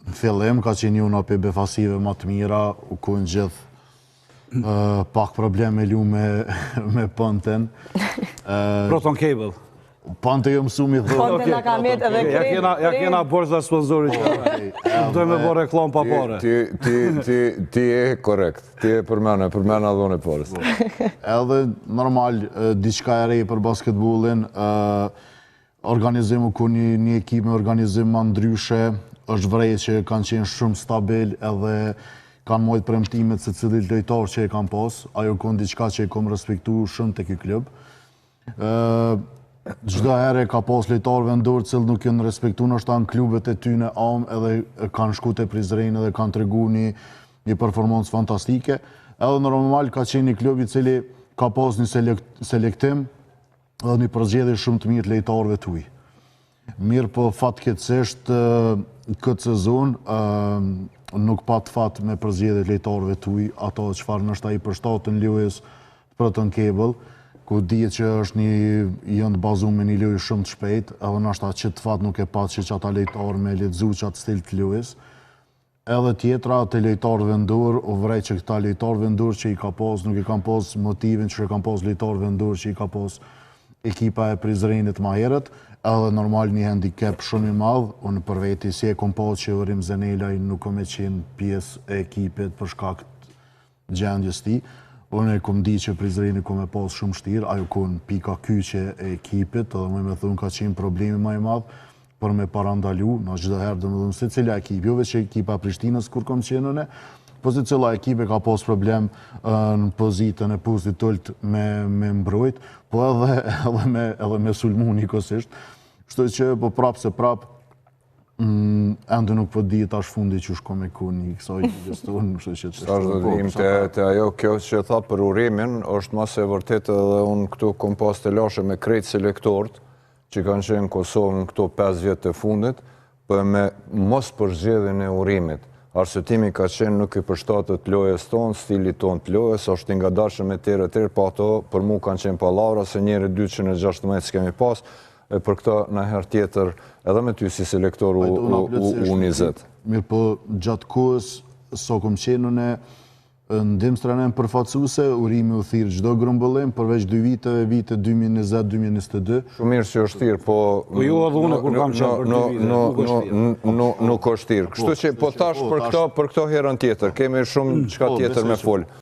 Në fillim ka qenë një për befasive më të mira, u kënë gjithë pak probleme lu me pënten. Proton Cable. Pënte jo mësu mi thë. Pënte nga ka met edhe krejt. Ja kena borës dhe sponsorit që dojnë me bo reklam pa pare. Ti e korekt, ti e përmena dhone porës. Edhe normal, diçka e rej për basketbolin, organizimu ku një ekip me organizim më ndryshe, është vrej që kanë qenë shumë stabil edhe kanë mojtë premtimet se cilit lojtar që e kanë pas, ajo kënë diçka që e kom respektu shumë të ky klub. Çdo herë ka pas lojtarë vendor që nuk janë respektu nështë në klubet e tyne amë edhe kanë shku te Prizren edhe kanë tregu një performancë fantastike. Edhe normal ka qenë një klub i cili ka pas një selektim edhe një përzgjedhje shumë të mirë të lojtarëve të uj. Mirë po fatkeqësisht këtë sezon nuk pat fat me përzgjedhje të lojtarëve të uj, ato çfarë nështë i përshtatën Lewis Proton Cable, ku dihet që është një të bazuar me një lojë shumë të shpejtë, edhe nështë që të fat nuk e pat që ata lojtarë me lexu qatë stil të Lewis. Edhe tjetra të lojtarë vendor, u vrej që këta lojtarë vendor që i ka pas, nuk i kanë pas motivin që i kanë pas lojtarë vendor që i ka pas ekipa e Prizrenit ma herët, edhe normal një handicap shumë i madh, unë për veti si e kom pas që Rim Zenelaj nuk kom e qenë pjesë e ekipit për shkak të gjendjes ti. Unë e kom di që Prizreni kom e pas shumë shtirë, ajo kon pika kyqe e ekipit, edhe me thunë ka qenë problemi ma i madh për me parandalu, në çdo herë dhe me dhunë se cila ekip, jo veç ekipa Prishtinës kur kom qenë në, po se cila ekipe ka pas problem në pozitën e pustit tëlt me mbrojt, po edhe me sulmu njëkosisht. Kështu që po prapë se prapë, ende nuk po di tash fundi që shko me ku një kësaj gjestonë, kështu që të shtu po. Të ajo kjo që tha për urimin, është mas e vërtet edhe unë këtu kom pas të lashe me krejt selektorët, që kanë qenë Kosovë në këto 5 vjetë të fundit, për me mos përzgjedhjen e urimit. Arsyetimi ka qenë nuk i përshtatët lojës tonë, stilit tonë të lojës, është nga dashëm e tërë, po ato për mu kanë qenë palavra, se njeri 216 s'kemi pas, e për këta në herë tjetër edhe me ty si selektor u nizet. Mirë po gjatë kohës, so kom qenë në ndim stranen përfacuse, urimi u thirë gjdo grëmbëllim, përveç 2 viteve, vite 2020-2022. Shumë mirë që është thirë, po... Po ju edhe une kur kam qenë për 2 vite, nuk është thirë. Kështu që po tash për këto herën tjetër, kemi shumë qka tjetër me folë.